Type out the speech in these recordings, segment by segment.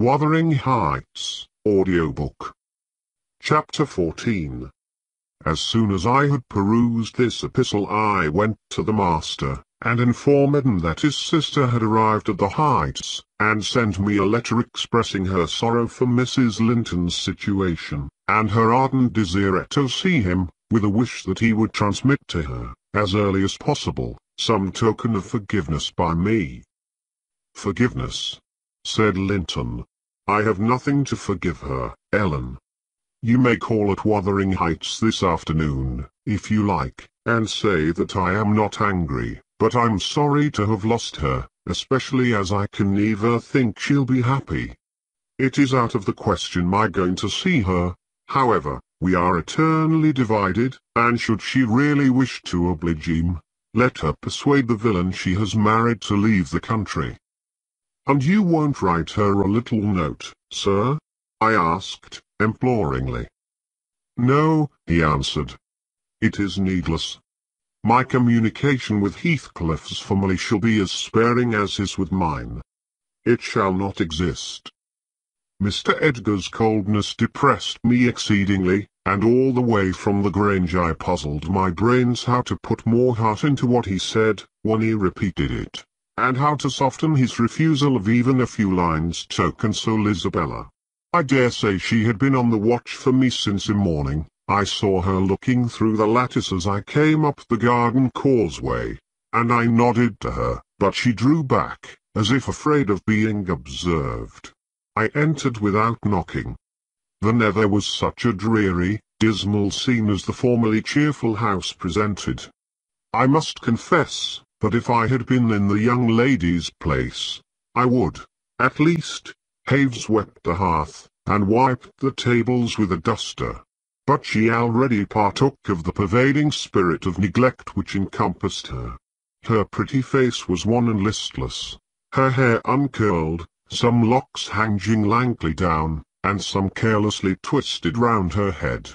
Wuthering Heights, Audiobook. Chapter 14. As soon as I had perused this epistle I went to the master, and informed him that his sister had arrived at the Heights, and sent me a letter expressing her sorrow for Mrs. Linton's situation, and her ardent desire to see him, with a wish that he would transmit to her, as early as possible, some token of forgiveness by me. "Forgiveness," said Linton. "I have nothing to forgive her, Ellen. You may call at Wuthering Heights this afternoon, if you like, and say that I am not angry, but I'm sorry to have lost her, especially as I can never think she'll be happy. It is out of the question my going to see her. However, we are eternally divided, and should she really wish to oblige him, let her persuade the villain she has married to leave the country." "And you won't write her a little note, sir?" I asked, imploringly. "No," he answered. "It is needless. My communication with Heathcliff's family shall be as sparing as his with mine. It shall not exist." Mr. Edgar's coldness depressed me exceedingly, and all the way from the Grange I puzzled my brains how to put more heart into what he said, when he repeated it, and how to soften his refusal of even a few lines to console Isabella. I dare say she had been on the watch for me since the morning. I saw her looking through the lattice as I came up the garden causeway, and I nodded to her, but she drew back, as if afraid of being observed. I entered without knocking. The never was such a dreary, dismal scene as the formerly cheerful house presented. I must confess that if I had been in the young lady's place, I would, at least, have swept the hearth, and wiped the tables with a duster. But she already partook of the pervading spirit of neglect which encompassed her. Her pretty face was wan and listless, her hair uncurled, some locks hanging lankly down, and some carelessly twisted round her head.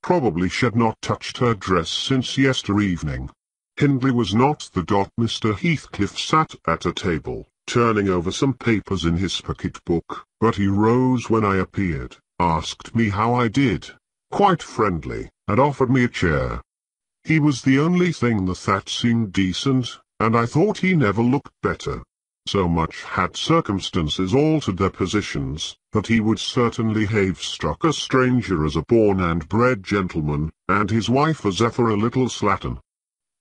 Probably she had not touched her dress since yester-evening. Hindley was not the dot. Mr. Heathcliff sat at a table, turning over some papers in his pocket-book, but he rose when I appeared, asked me how I did, quite friendly, and offered me a chair. He was the only thing that seemed decent, and I thought he never looked better. So much had circumstances altered their positions, that he would certainly have struck a stranger as a born and bred gentleman, and his wife as ever a little slattern.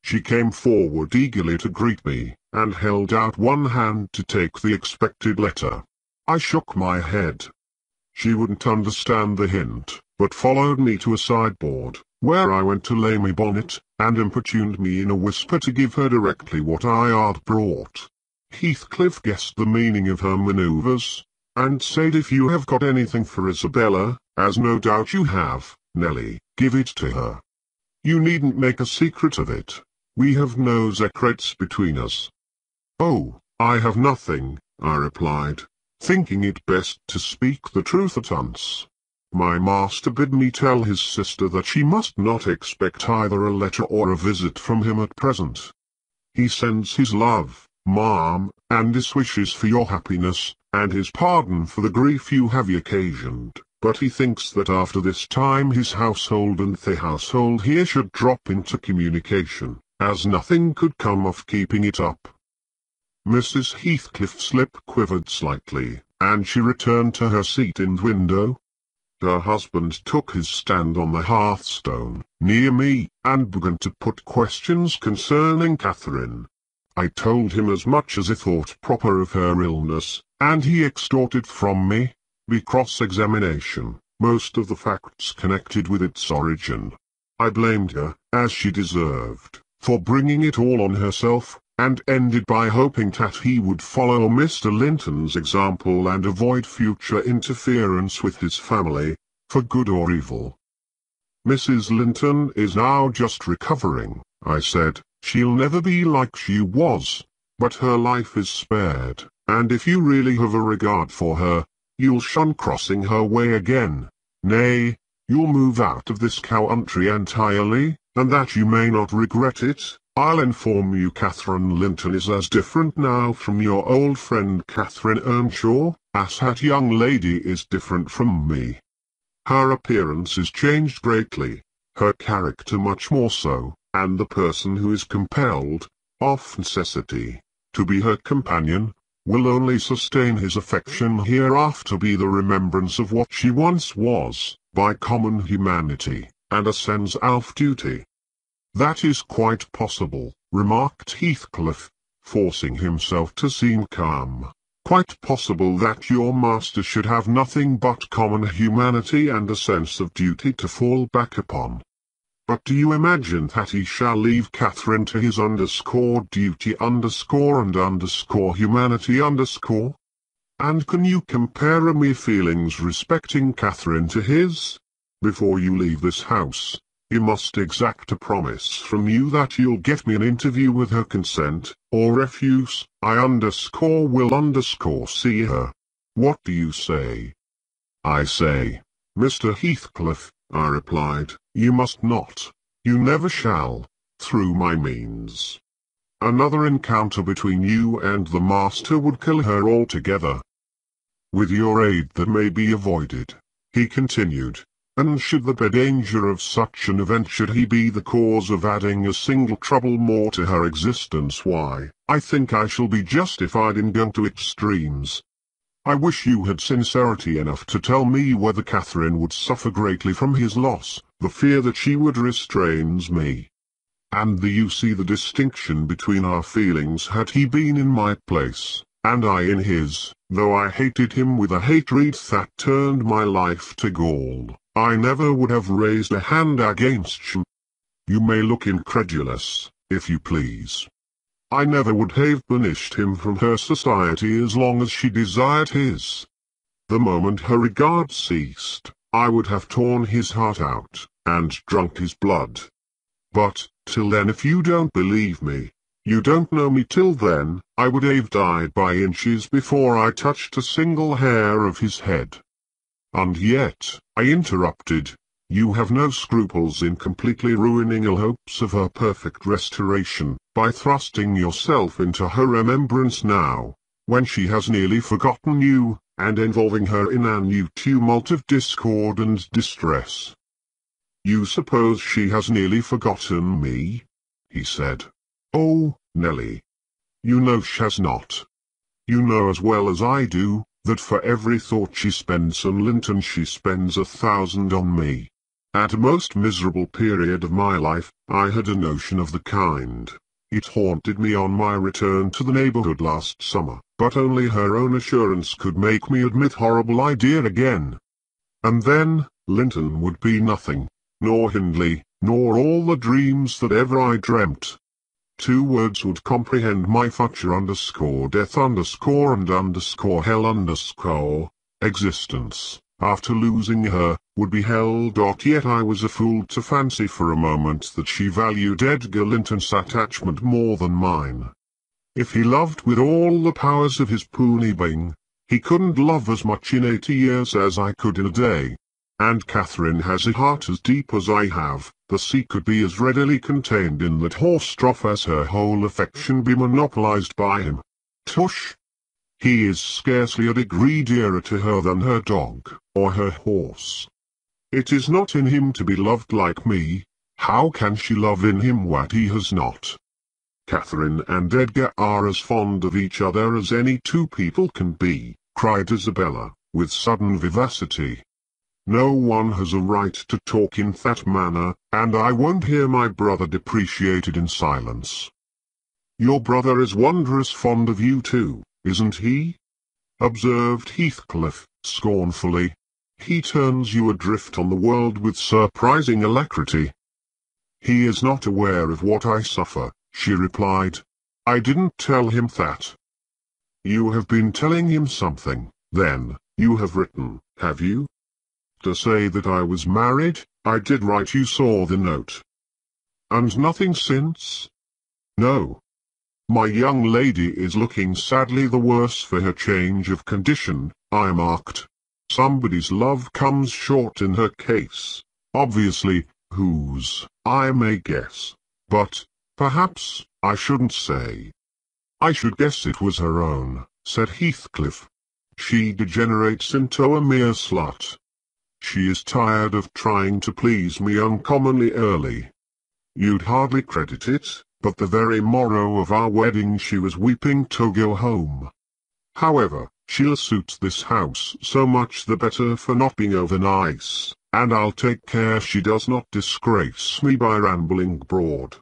She came forward eagerly to greet me, and held out one hand to take the expected letter. I shook my head. She wouldn't understand the hint, but followed me to a sideboard, where I went to lay my bonnet, and importuned me in a whisper to give her directly what I had brought. Heathcliff guessed the meaning of her manoeuvres, and said, "If you have got anything for Isabella, as no doubt you have, Nelly, give it to her. You needn't make a secret of it. We have no secrets between us." "Oh, I have nothing," I replied, thinking it best to speak the truth at once. "My master bid me tell his sister that she must not expect either a letter or a visit from him at present. He sends his love, ma'am, and his wishes for your happiness, and his pardon for the grief you have occasioned, but he thinks that after this time his household and the household here should drop into communication, as nothing could come of keeping it up." Mrs. Heathcliff's lip quivered slightly, and she returned to her seat in the window. Her husband took his stand on the hearthstone, near me, and began to put questions concerning Catherine. I told him as much as I thought proper of her illness, and he extorted from me, by cross-examination, most of the facts connected with its origin. I blamed her, as she deserved, for bringing it all on herself, and ended by hoping that he would follow Mr. Linton's example and avoid future interference with his family, for good or evil. "Mrs. Linton is now just recovering," I said. "She'll never be like she was, but her life is spared, and if you really have a regard for her, you'll shun crossing her way again. Nay, you'll move out of this country entirely, and that you may not regret it, I'll inform you Catherine Linton is as different now from your old friend Catherine Earnshaw, as that young lady is different from me. Her appearance is changed greatly, her character much more so, and the person who is compelled, of necessity, to be her companion, will only sustain his affection hereafter be the remembrance of what she once was, by common humanity, and a sense of duty. That is quite possible, remarked Heathcliff, forcing himself to seem calm. Quite possible that your master should have nothing but common humanity and a sense of duty to fall back upon. But do you imagine that he shall leave Catherine to his _duty and _humanity _? And can you compare me feelings respecting Catherine to his? Before you leave this house, he must exact a promise from you that you'll get me an interview with her consent, or refuse, I will see her. What do you say? I say, Mr. Heathcliff, I replied, you must not, you never shall, through my means. Another encounter between you and the master would kill her altogether. With your aid that may be avoided, he continued. And should there be danger of such an event, should he be the cause of adding a single trouble more to her existence, why, I think I shall be justified in going to extremes. I wish you had sincerity enough to tell me whether Catherine would suffer greatly from his loss. The fear that she would restrains me. And you see the distinction between our feelings. Had he been in my place, and I in his, though I hated him with a hatred that turned my life to gall, I never would have raised a hand against him. You may look incredulous, if you please. I never would have banished him from her society as long as she desired his. The moment her regard ceased, I would have torn his heart out, and drunk his blood. But, till then, if you don't believe me, you don't know me till then, I would have died by inches before I touched a single hair of his head. And yet, I interrupted, you have no scruples in completely ruining all hopes of her perfect restoration, by thrusting yourself into her remembrance now, when she has nearly forgotten you, and involving her in a new tumult of discord and distress. You suppose she has nearly forgotten me? He said. Oh, Nelly. You know she has not. You know as well as I do, that for every thought she spends on Linton she spends 1,000 on me. At a most miserable period of my life, I had a notion of the kind. It haunted me on my return to the neighborhood last summer, but only her own assurance could make me admit horrible idea again. And then, Linton would be nothing, nor Hindley, nor all the dreams that ever I dreamt. 2 words would comprehend my future _death and _hell existence, after losing her, would be hell. Yet I was a fool to fancy for a moment that she valued Edgar Linton's attachment more than mine. If he loved with all the powers of his puny being, he couldn't love as much in 80 years as I could in a day. And Catherine has a heart as deep as I have. The sea could be as readily contained in that horse trough as her whole affection be monopolized by him. Tush! He is scarcely a degree dearer to her than her dog, or her horse. It is not in him to be loved like me. How can she love in him what he has not? Catherine and Edgar are as fond of each other as any 2 people can be, cried Isabella, with sudden vivacity. No one has a right to talk in that manner, and I won't hear my brother depreciated in silence. Your brother is wondrous fond of you too, isn't he? Observed Heathcliff, scornfully. He turns you adrift on the world with surprising alacrity. He is not aware of what I suffer, she replied. I didn't tell him that. You have been telling him something, then. You have written, have you? To say that I was married? I did write, you saw the note. And nothing since? No. My young lady is looking sadly the worse for her change of condition, I marked. Somebody's love comes short in her case. Obviously, whose, I may guess. But, Perhaps I shouldn't say. I should guess it was her own, said Heathcliff. She degenerates into a mere slut. She is tired of trying to please me uncommonly early. You'd hardly credit it, but the very morrow of our wedding she was weeping to go home. However, she'll suit this house so much the better for not being over nice, and I'll take care she does not disgrace me by rambling abroad.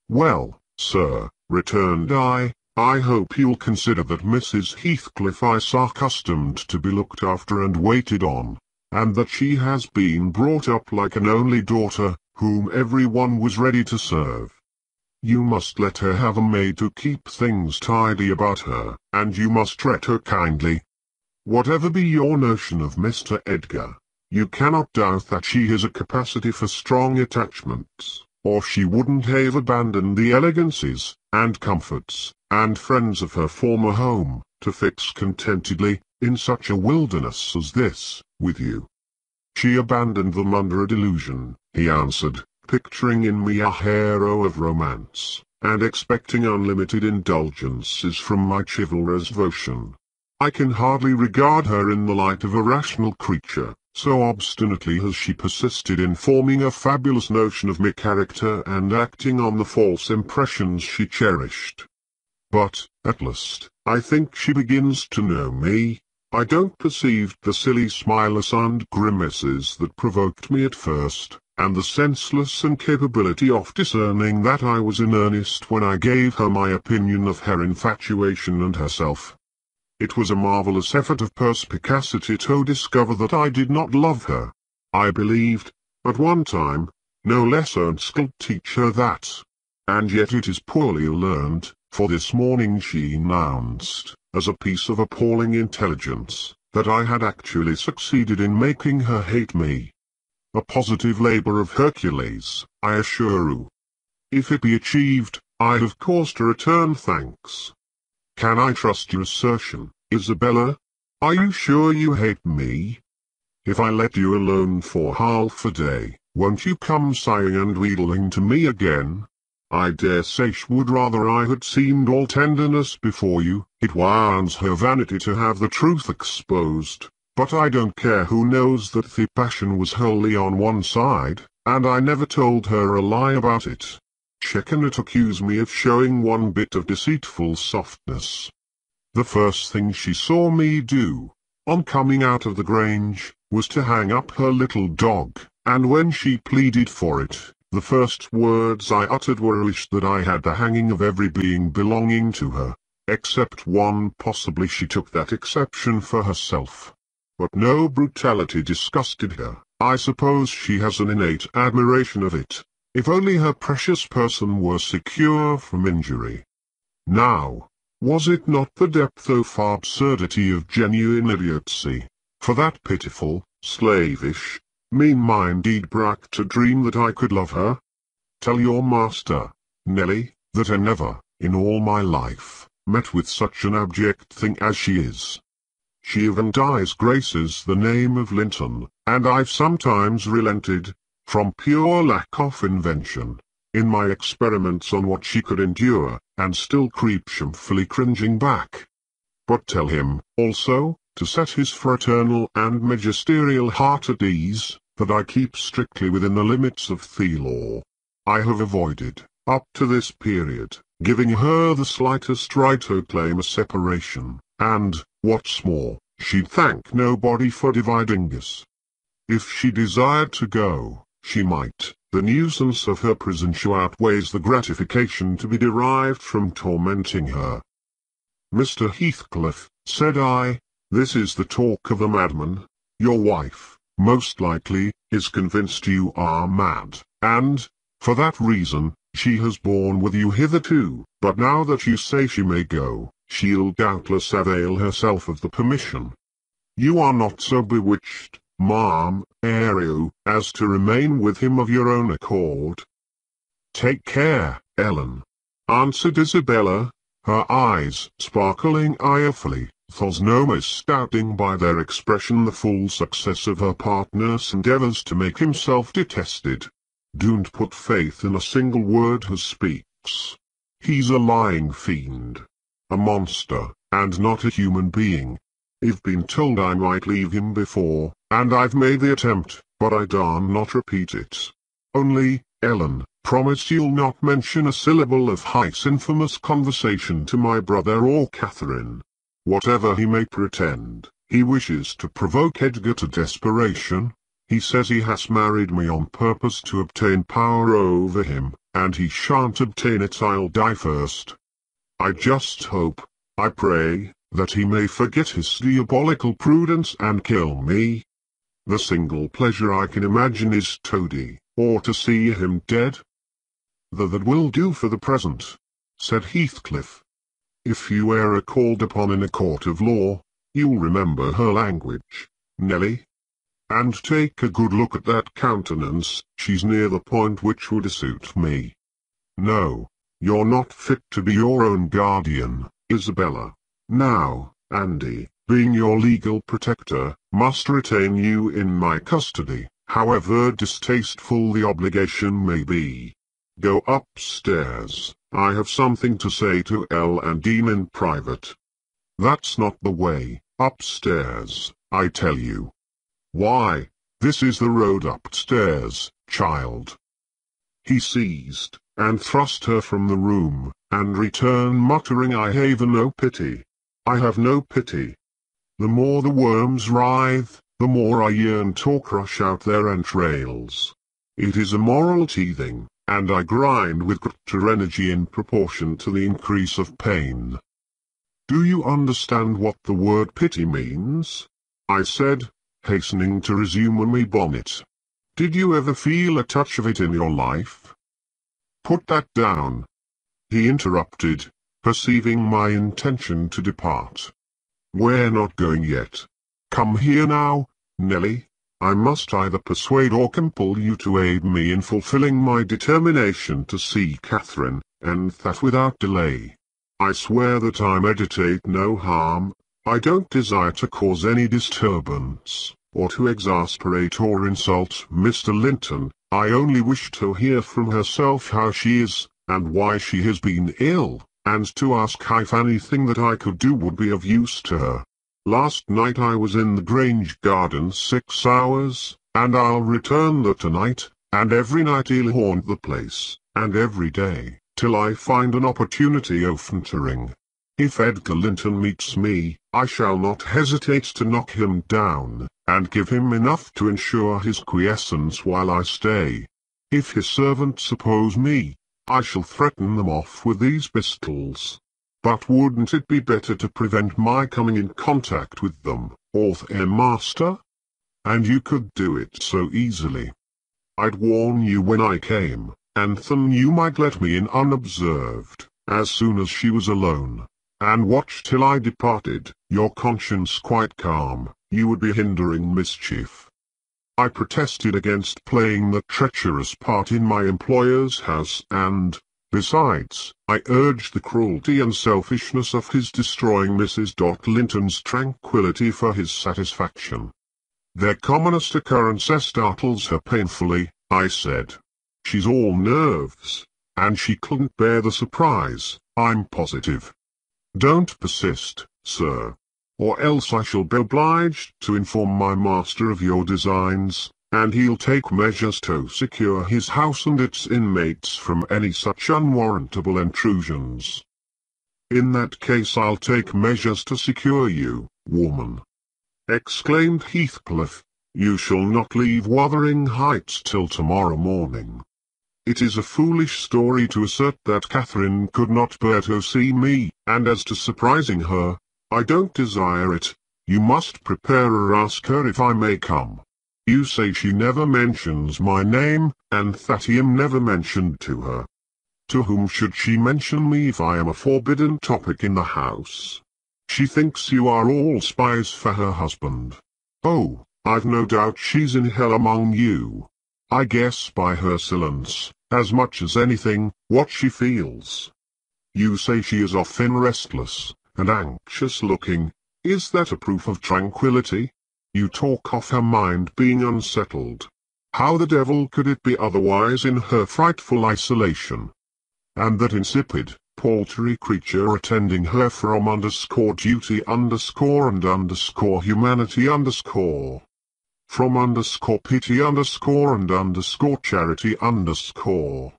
Well, sir, returned I hope you'll consider that Mrs. Heathcliff is accustomed to be looked after and waited on, and that she has been brought up like an only daughter, whom everyone was ready to serve. You must let her have a maid to keep things tidy about her, and you must treat her kindly. Whatever be your notion of Mr. Edgar, you cannot doubt that she has a capacity for strong attachments, or she wouldn't have abandoned the elegancies, and comforts, and friends of her former home, to fix contentedly, in such a wilderness as this, with you. She abandoned them under a delusion, he answered, picturing in me a hero of romance, and expecting unlimited indulgences from my chivalrous devotion. I can hardly regard her in the light of a rational creature, so obstinately has she persisted in forming a fabulous notion of my character and acting on the false impressions she cherished. But, at last, I think she begins to know me. I don't perceive the silly smiles and grimaces that provoked me at first, and the senseless incapability of discerning that I was in earnest when I gave her my opinion of her infatuation and herself. It was a marvelous effort of perspicacity to discover that I did not love her. I believed, at one time, no less unskilled teacher that. And yet it is poorly learned, for this morning she announced, as a piece of appalling intelligence, that I had actually succeeded in making her hate me. A positive labor of Hercules, I assure you. If it be achieved, I'd of course to return thanks. Can I trust your assertion, Isabella? Are you sure you hate me? If I let you alone for half a day, won't you come sighing and wheedling to me again? I dare say she would rather I had seemed all tenderness before you. It wounds her vanity to have the truth exposed. But I don't care who knows that the passion was wholly on one side, and I never told her a lie about it. She cannot accuse me of showing one bit of deceitful softness. The first thing she saw me do, on coming out of the Grange, was to hang up her little dog, and when she pleaded for it, the first words I uttered were a wish that I had the hanging of every being belonging to her, except one. Possibly she took that exception for herself. But no brutality disgusted her. I suppose she has an innate admiration of it, if only her precious person were secure from injury. Now, was it not the depth of absurdity of genuine idiocy, for that pitiful, slavish, mean-minded brat to dream that I could love her? Tell your master, Nelly, that I never, in all my life, met with such an abject thing as she is. She even disgraces the name of Linton, and I've sometimes relented, from pure lack of invention, in my experiments on what she could endure, and still creep shamefully cringing back. But tell him, also, to set his fraternal and magisterial heart at ease, that I keep strictly within the limits of the law. I have avoided, up to this period, giving her the slightest right to claim a separation, and, what's more, she'd thank nobody for dividing us. If she desired to go, she might. The nuisance of her prison outweighs the gratification to be derived from tormenting her. Mr. Heathcliff, said I, this is the talk of a madman. Your wife, most likely, is convinced you are mad, and, for that reason, she has borne with you hitherto, but now that you say she may go, she'll doubtless avail herself of the permission. You are not so bewitched, ma'am, are you, as to remain with him of your own accord? Take care, Ellen, answered Isabella, her eyes sparkling irefully. There's no misdoubting by their expression the full success of her partner's endeavours to make himself detested. Don't put faith in a single word he speaks. He's a lying fiend. A monster, and not a human being. I've been told I might leave him before, and I've made the attempt, but I dare not repeat it. Only, Ellen, promise you'll not mention a syllable of Height's infamous conversation to my brother or Catherine. Whatever he may pretend, he wishes to provoke Edgar to desperation. He says he has married me on purpose to obtain power over him, and he shan't obtain it. I'll die first. I just hope, I pray, that he may forget his diabolical prudence and kill me. The single pleasure I can imagine is Toady, or to see him dead. That will do for the present, said Heathcliff. If you e'er called upon in a court of law, you'll remember her language, Nelly. And take a good look at that countenance. She's near the point which would suit me. No, you're not fit to be your own guardian, Isabella. Now, Andy, being your legal protector, must retain you in my custody, however distasteful the obligation may be. Go upstairs. I have something to say to Elle and Dean in private. That's not the way. Upstairs, I tell you. Why, this is the road upstairs, child. He seized, and thrust her from the room, and returned muttering, I have no pity. I have no pity. The more the worms writhe, the more I yearn to crush out their entrails. It is a moral teething, and I grind with greater energy in proportion to the increase of pain. Do you understand what the word pity means? I said, hastening to resume my bonnet. Did you ever feel a touch of it in your life? Put that down. He interrupted, perceiving my intention to depart. We're not going yet. Come here now, Nelly. I must either persuade or compel you to aid me in fulfilling my determination to see Catherine, and that without delay. I swear that I meditate no harm. I don't desire to cause any disturbance, or to exasperate or insult Mr. Linton. I only wish to hear from herself how she is, and why she has been ill, and to ask if anything that I could do would be of use to her. Last night I was in the Grange garden 6 hours, and I'll return there tonight, and every night I'll haunt the place, and every day, till I find an opportunity of entering. If Edgar Linton meets me, I shall not hesitate to knock him down, and give him enough to ensure his quiescence while I stay. If his servants oppose me, I shall threaten them off with these pistols. But wouldn't it be better to prevent my coming in contact with them, or their master? And you could do it so easily. I'd warn you when I came, and then you might let me in unobserved, as soon as she was alone, and watch till I departed, your conscience quite calm. You would be hindering mischief. I protested against playing the treacherous part in my employer's house, and, besides, I urged the cruelty and selfishness of his destroying Mrs. Linton's tranquillity for his satisfaction. Their commonest occurrence startles her painfully, I said. She's all nerves, and she couldn't bear the surprise, I'm positive. Don't persist, sir, or else I shall be obliged to inform my master of your designs, and he'll take measures to secure his house and its inmates from any such unwarrantable intrusions. In that case I'll take measures to secure you, woman, exclaimed Heathcliff. You shall not leave Wuthering Heights till tomorrow morning. It is a foolish story to assert that Catherine could not bear to see me, and as to surprising her, I don't desire it. You must prepare or ask her if I may come. You say she never mentions my name, and that I am never mentioned to her. To whom should she mention me if I am a forbidden topic in the house? She thinks you are all spies for her husband. Oh, I've no doubt she's in hell among you. I guess by her silence, as much as anything, what she feels. You say she is often restless and anxious-looking. Is that a proof of tranquility? You talk of her mind being unsettled. How the devil could it be otherwise in her frightful isolation? And that insipid, paltry creature attending her from _duty _ humanity _ from _pity _ charity _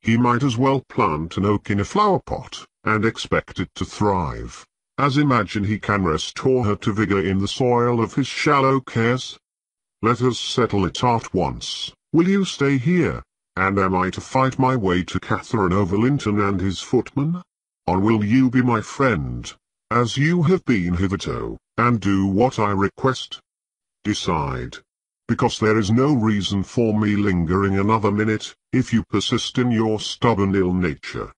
He might as well plant an oak in a flower pot, and expect it to thrive, as imagine he can restore her to vigor in the soil of his shallow cares. Let us settle it at once. Will you stay here, and am I to fight my way to Catherine over Linton and his footman? Or will you be my friend, as you have been hitherto, and do what I request? Decide. Because there is no reason for me lingering another minute, if you persist in your stubborn ill nature.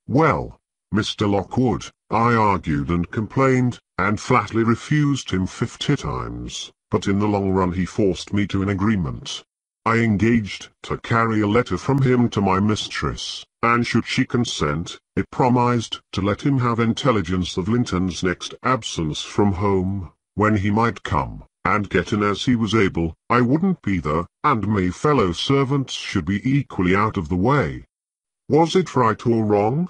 Well, Mr. Lockwood, I argued and complained, and flatly refused him 50 times, but in the long run he forced me to an agreement. I engaged to carry a letter from him to my mistress, and should she consent, I promised to let him have intelligence of Linton's next absence from home, when he might come, and get in as he was able. I wouldn't be there, and my fellow servants should be equally out of the way. Was it right or wrong?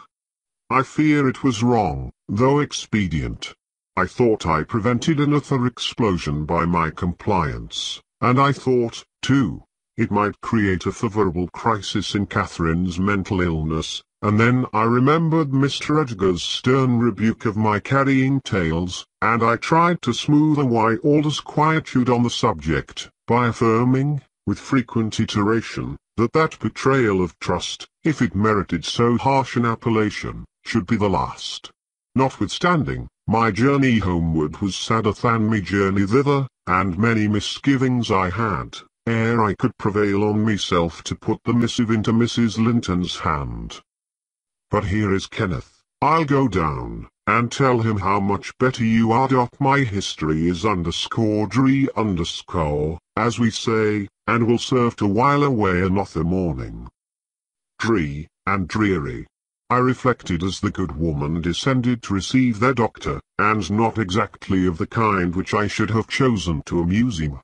I fear it was wrong, though expedient. I thought I prevented another explosion by my compliance, and I thought, too, it might create a favorable crisis in Catherine's mental illness, and then I remembered Mr. Edgar's stern rebuke of my carrying tales, and I tried to smooth away all disquietude on the subject, by affirming, with frequent iteration, that betrayal of trust, if it merited so harsh an appellation, should be the last. Notwithstanding, my journey homeward was sadder than my journey thither, and many misgivings I had, ere I could prevail on myself to put the missive into Mrs. Linton's hand. But here is Kenneth. I'll go down, and tell him how much better you are. My history is _dree _, as we say, and will serve to while away another morning. Dree, and dreary. I reflected as the good woman descended to receive their doctor, and not exactly of the kind which I should have chosen to amuse him.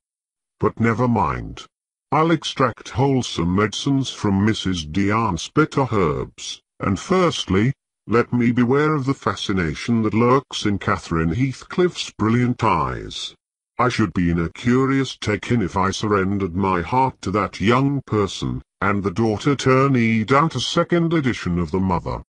But never mind. I'll extract wholesome medicines from Mrs. Dean's bitter herbs, and firstly, let me beware of the fascination that lurks in Catherine Heathcliff's brilliant eyes. I should be in a curious take-in if I surrendered my heart to that young person, and the daughter turned out a second edition of the mother.